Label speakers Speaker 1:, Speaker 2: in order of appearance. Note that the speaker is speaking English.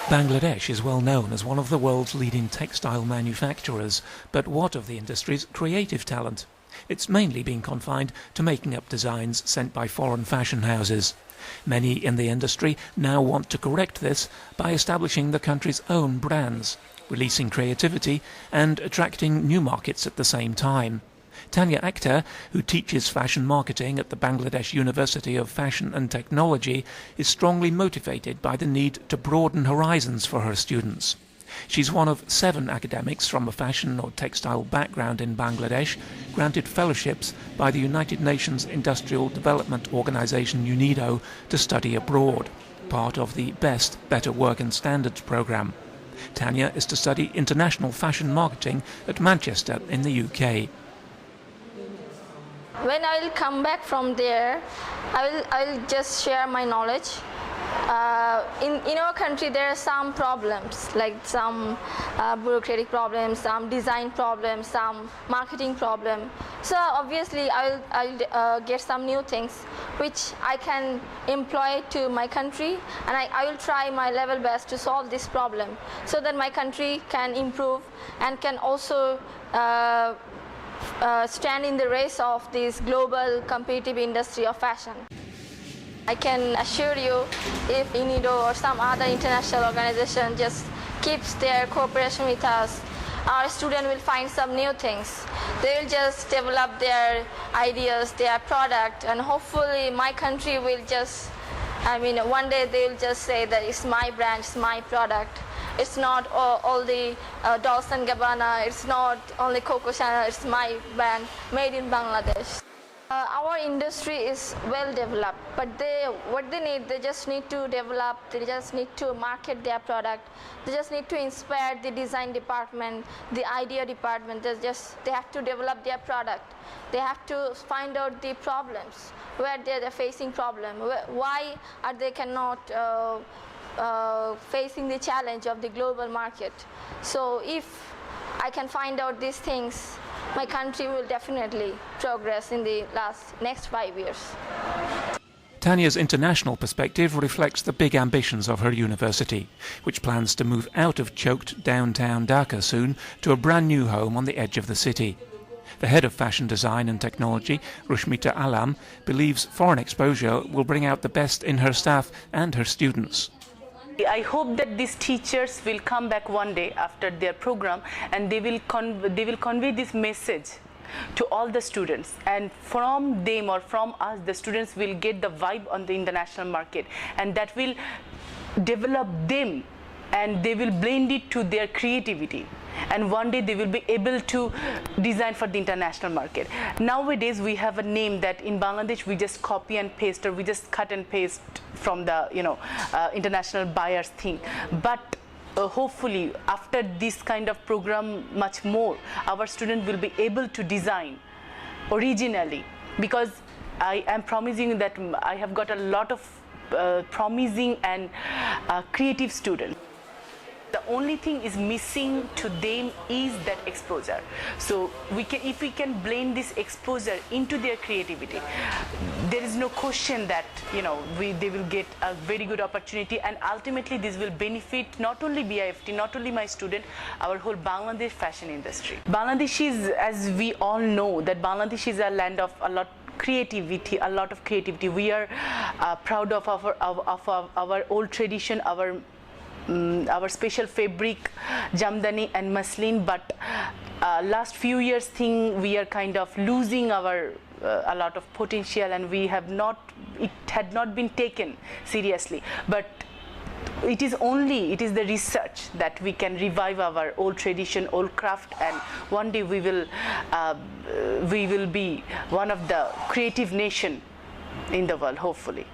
Speaker 1: Bangladesh is well known as one of the world's leading textile manufacturers, but what of the industry's creative talent? It's mainly been confined to making up designs sent by foreign fashion houses. Many in the industry now want to correct this by establishing the country's own brands, releasing creativity and attracting new markets at the same time. Tanya Akhtar, who teaches fashion marketing at the Bangladesh University of Fashion and Technology, is strongly motivated by the need to broaden horizons for her students. She's one of 7 academics from a fashion or textile background in Bangladesh granted fellowships by the United Nations Industrial Development Organization UNIDO to study abroad, part of the Best Better Work and Standards programme. Tanya is to study international fashion marketing at Manchester in the UK.
Speaker 2: When I will come back from there, I will just share my knowledge. In our country, there are some problems, like some bureaucratic problems, some design problems, some marketing problem. So obviously, I'll get some new things which I can employ to my country, and I will try my level best to solve this problem so that my country can improve and can also stand in the race of this global competitive industry of fashion. I can assure you, if UNIDO or some other international organization just keeps their cooperation with us, our students will find some new things. They will just develop their ideas, their product, and hopefully my country will just, one day they will just say that it's my brand, it's my product. It's not all the Dolce & Gabbana, it's not only Coco Chanel, it's my brand, made in Bangladesh. Our industry is well developed, but what they need, they just need to develop, they just need to market their product, they just need to inspire the design department, the idea department, they have to develop their product. They have to find out the problems, where they're facing problem, why are they cannot facing the challenge of the global market. So if I can find out these things, my country will definitely progress in the next 5 years.
Speaker 1: Tanya's international perspective reflects the big ambitions of her university, which plans to move out of choked downtown Dhaka soon to a brand new home on the edge of the city. The head of fashion design and technology, Rushmita Alam, believes foreign exposure will bring out the best in her staff and her students.
Speaker 3: I hope that these teachers will come back one day after their program, and they will convey this message to all the students, and from them or from us the students will get the vibe on the international market, and that will develop them and they will blend it to their creativity, and one day they will be able to design for the international market. Nowadays we have a name that in Bangladesh we just copy and paste, or we just cut and paste from the international buyers thing, but hopefully after this kind of program much more, our students will be able to design originally, because I am promising that I have got a lot of promising and creative students. The only thing is missing to them is that exposure. So if we can blend this exposure into their creativity, there is no question that they will get a very good opportunity, and ultimately this will benefit not only BIFT, not only my student, our whole Bangladesh fashion industry. Bangladesh is, as we all know, that Bangladesh is a land of a lot of creativity. We are proud of our old tradition, our special fabric, jamdani and muslin, but last few years we are kind of losing our a lot of potential, and it had not been taken seriously. But it is the research that we can revive our old tradition, old craft, and one day we will be one of the creative nation in the world, hopefully.